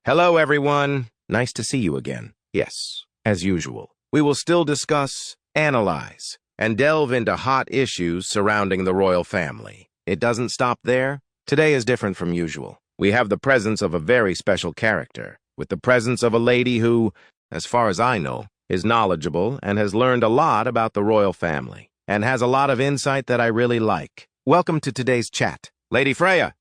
Hello, everyone. Nice to see you again. Yes, as usual. We will still discuss, analyze, and delve into hot issues surrounding the royal family. It doesn't stop there. Today is different from usual. We have the presence of a very special character, with the presence of a lady who, as far as I know, is knowledgeable and has learned a lot about the royal family, and has a lot of insight that I really like. Welcome to today's chat. Lady Freya.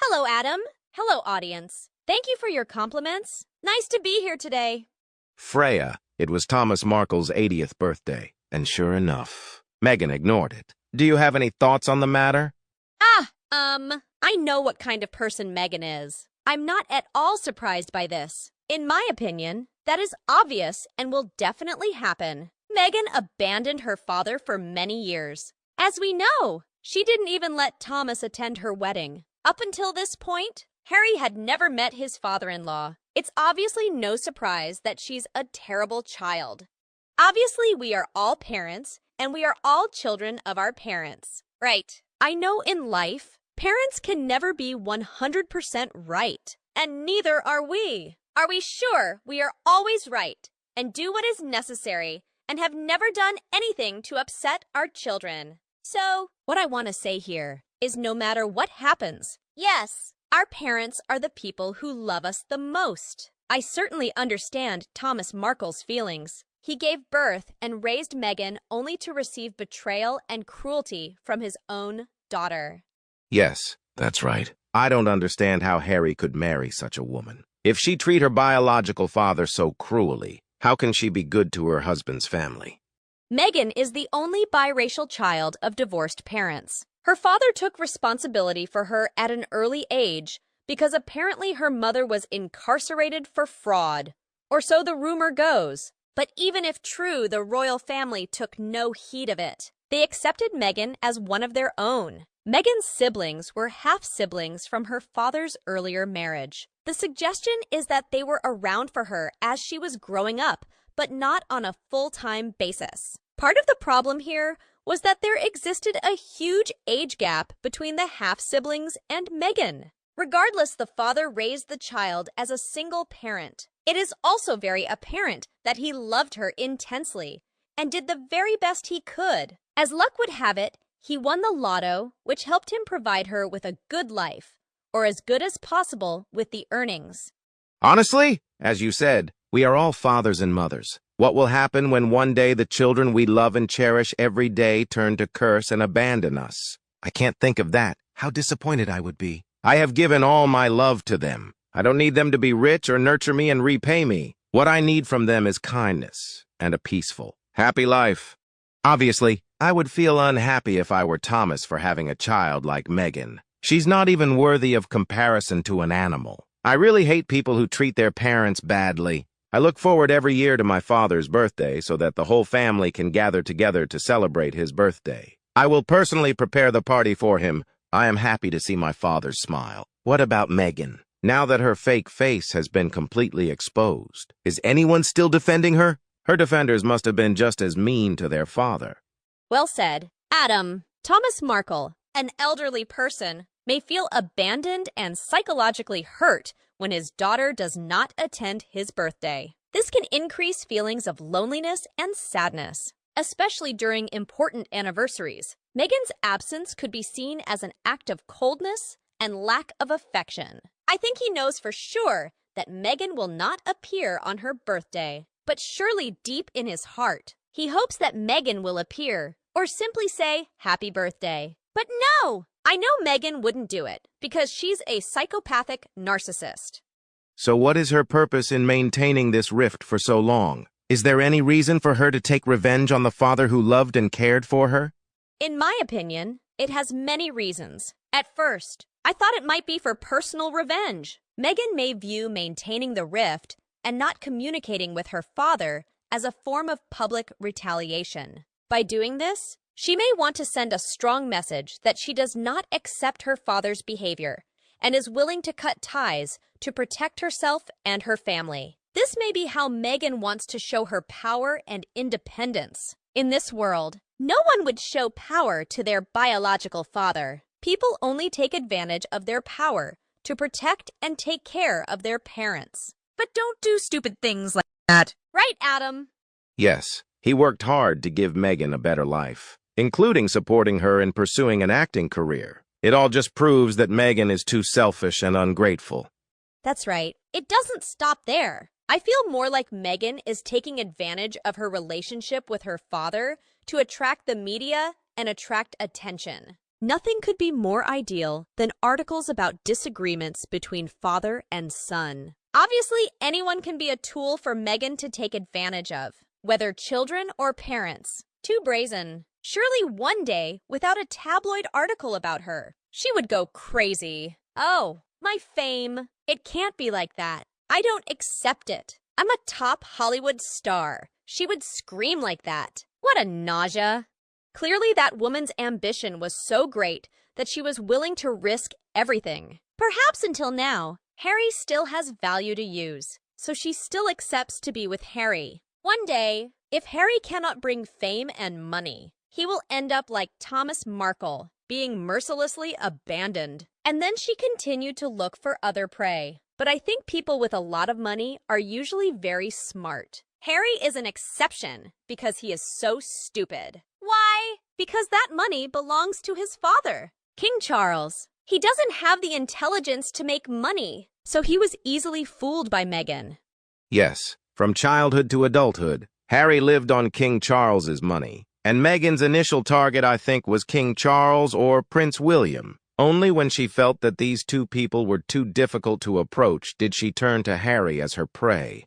Hello, Adam. Hello, audience. Thank you for your compliments. Nice to be here today. Freya, it was Thomas Markle's 80th birthday, and sure enough, Meghan ignored it. Do you have any thoughts on the matter? I know what kind of person Meghan is. I'm not at all surprised by this. In my opinion, that is obvious and will definitely happen. Meghan abandoned her father for many years. As we know, she didn't even let Thomas attend her wedding. Up until this point, Harry had never met his father-in-law. It's obviously no surprise that she's a terrible child. Obviously, we are all parents, and we are all children of our parents. Right. I know in life, parents can never be 100% right, and neither are we. Are we sure we are always right and do what is necessary and have never done anything to upset our children? So, what I want to say here is no matter what happens, yes, our parents are the people who love us the most. I certainly understand Thomas Markle's feelings. He gave birth and raised Meghan only to receive betrayal and cruelty from his own daughter. Yes, that's right. I don't understand how Harry could marry such a woman. If she treat her biological father so cruelly, how can she be good to her husband's family? Meghan is the only biracial child of divorced parents. Her father took responsibility for her at an early age because apparently her mother was incarcerated for fraud, or so the rumor goes. But even if true, the royal family took no heed of it. They accepted Meghan as one of their own. Meghan's siblings were half-siblings from her father's earlier marriage. The suggestion is that they were around for her as she was growing up, but not on a full-time basis. Part of the problem here was that there existed a huge age gap between the half-siblings and Meghan. Regardless, the father raised the child as a single parent. It is also very apparent that he loved her intensely and did the very best he could. As luck would have it, he won the lotto, which helped him provide her with a good life, or as good as possible with the earnings. Honestly, as you said, we are all fathers and mothers. What will happen when one day the children we love and cherish every day turn to curse and abandon us? I can't think of that. How disappointed I would be. I have given all my love to them. I don't need them to be rich or nurture me and repay me. What I need from them is kindness and a peaceful, happy life. Obviously, I would feel unhappy if I were Thomas for having a child like Meghan. She's not even worthy of comparison to an animal. I really hate people who treat their parents badly. I look forward every year to my father's birthday so that the whole family can gather together to celebrate his birthday. I will personally prepare the party for him. I am happy to see my father smile. What about Meghan? Now that her fake face has been completely exposed, is anyone still defending her? Her defenders must have been just as mean to their father. Well said. Adam, Thomas Markle, an elderly person, may feel abandoned and psychologically hurt when his daughter does not attend his birthday. This can increase feelings of loneliness and sadness, especially during important anniversaries. Meghan's absence could be seen as an act of coldness and lack of affection. I think he knows for sure that Meghan will not appear on her birthday, but surely deep in his heart, he hopes that Meghan will appear or simply say happy birthday. But no! I know Meghan wouldn't do it because she's a psychopathic narcissist. So what is her purpose in maintaining this rift for so long? Is there any reason for her to take revenge on the father who loved and cared for her? In my opinion, it has many reasons. At first, I thought it might be for personal revenge. Meghan may view maintaining the rift and not communicating with her father as a form of public retaliation. By doing this, she may want to send a strong message that she does not accept her father's behavior and is willing to cut ties to protect herself and her family. This may be how Meghan wants to show her power and independence. In this world, no one would show power to their biological father. People only take advantage of their power to protect and take care of their parents. But don't do stupid things like that. Right, Adam? Yes, he worked hard to give Meghan a better life, including supporting her in pursuing an acting career. It all just proves that Meghan is too selfish and ungrateful. That's right. It doesn't stop there. I feel more like Meghan is taking advantage of her relationship with her father to attract the media and attract attention. Nothing could be more ideal than articles about disagreements between father and son. Obviously, anyone can be a tool for Meghan to take advantage of, whether children or parents. Too brazen. Surely one day, without a tabloid article about her, she would go crazy. Oh, my fame. It can't be like that. I don't accept it. I'm a top Hollywood star. She would scream like that. What a nausea. Clearly, that woman's ambition was so great that she was willing to risk everything. Perhaps until now, Harry still has value to use, so she still accepts to be with Harry. One day, if Harry cannot bring fame and money, he will end up like Thomas Markle, being mercilessly abandoned. And then she continued to look for other prey. But I think people with a lot of money are usually very smart. Harry is an exception because he is so stupid. Why? Because that money belongs to his father, King Charles. He doesn't have the intelligence to make money, so he was easily fooled by Meghan. Yes, from childhood to adulthood, Harry lived on King Charles's money. And Meghan's initial target, I think, was King Charles or Prince William. Only when she felt that these two people were too difficult to approach did she turn to Harry as her prey.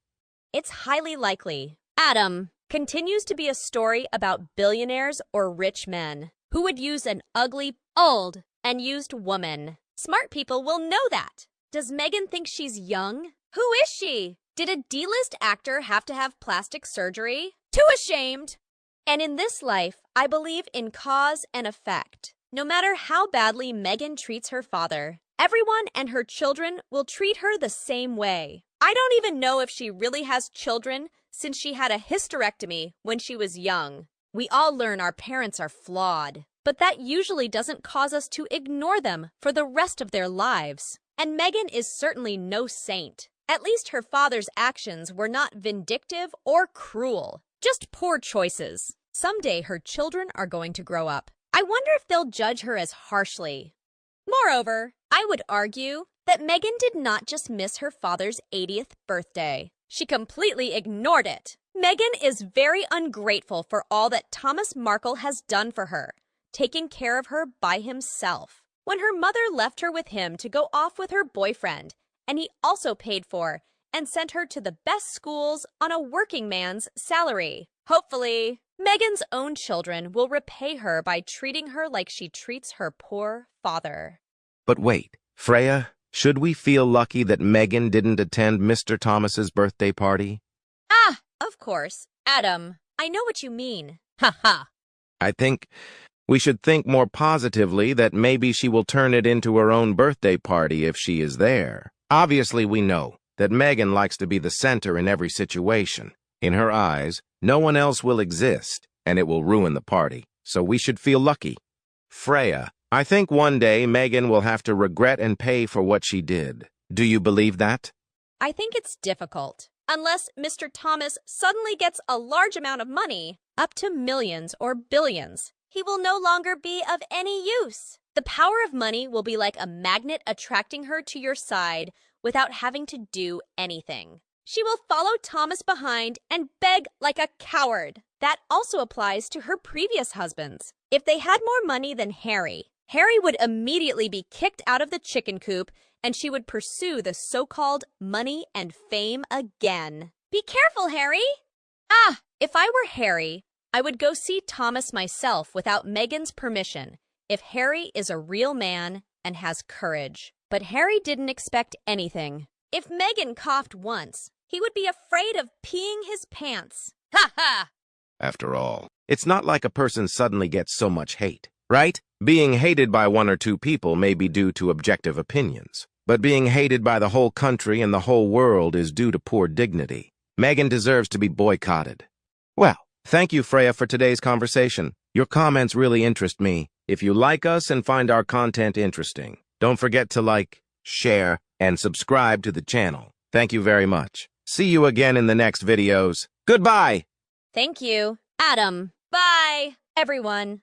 It's highly likely. Adam continues to be a story about billionaires or rich men who would use an ugly, old, and used woman. Smart people will know that. Does Meghan think she's young? Who is she? Did a D-list actor have to have plastic surgery? Too ashamed! And in this life, I believe in cause and effect. No matter how badly Meghan treats her father, everyone and her children will treat her the same way. I don't even know if she really has children since she had a hysterectomy when she was young. We all learn our parents are flawed, but that usually doesn't cause us to ignore them for the rest of their lives. And Meghan is certainly no saint. At least her father's actions were not vindictive or cruel, just poor choices. Someday her children are going to grow up. I wonder if they'll judge her as harshly. Moreover, I would argue that Meghan did not just miss her father's 80th birthday. She completely ignored it. Meghan is very ungrateful for all that Thomas Markle has done for her, taking care of her by himself. When her mother left her with him to go off with her boyfriend, and he also paid for and sent her to the best schools on a working man's salary. Hopefully, Meghan's own children will repay her by treating her like she treats her poor father. But wait, Freya, should we feel lucky that Meghan didn't attend Mr. Thomas's birthday party? Ah, of course. Adam, I know what you mean. Ha ha. I think we should think more positively that maybe she will turn it into her own birthday party if she is there. Obviously, we know that Meghan likes to be the center in every situation. In her eyes, no one else will exist, and it will ruin the party, so we should feel lucky. Freya, I think one day Meghan will have to regret and pay for what she did. Do you believe that? I think it's difficult. Unless Mr. Thomas suddenly gets a large amount of money, up to millions or billions, he will no longer be of any use. The power of money will be like a magnet attracting her to your side without having to do anything. She will follow Thomas behind and beg like a coward. That also applies to her previous husbands. If they had more money than Harry, Harry would immediately be kicked out of the chicken coop and she would pursue the so-called money and fame again. Be careful, Harry! Ah, if I were Harry, I would go see Thomas myself without Meghan's permission if Harry is a real man and has courage. But Harry didn't expect anything. If Meghan coughed once, he would be afraid of peeing his pants. Ha ha! After all, it's not like a person suddenly gets so much hate, right? Being hated by one or two people may be due to objective opinions, but being hated by the whole country and the whole world is due to poor dignity. Meghan deserves to be boycotted. Well, thank you, Freya, for today's conversation. Your comments really interest me. If you like us and find our content interesting, don't forget to like, share, and subscribe to the channel. Thank you very much. See you again in the next videos. Goodbye! Thank you, Adam. Bye, everyone.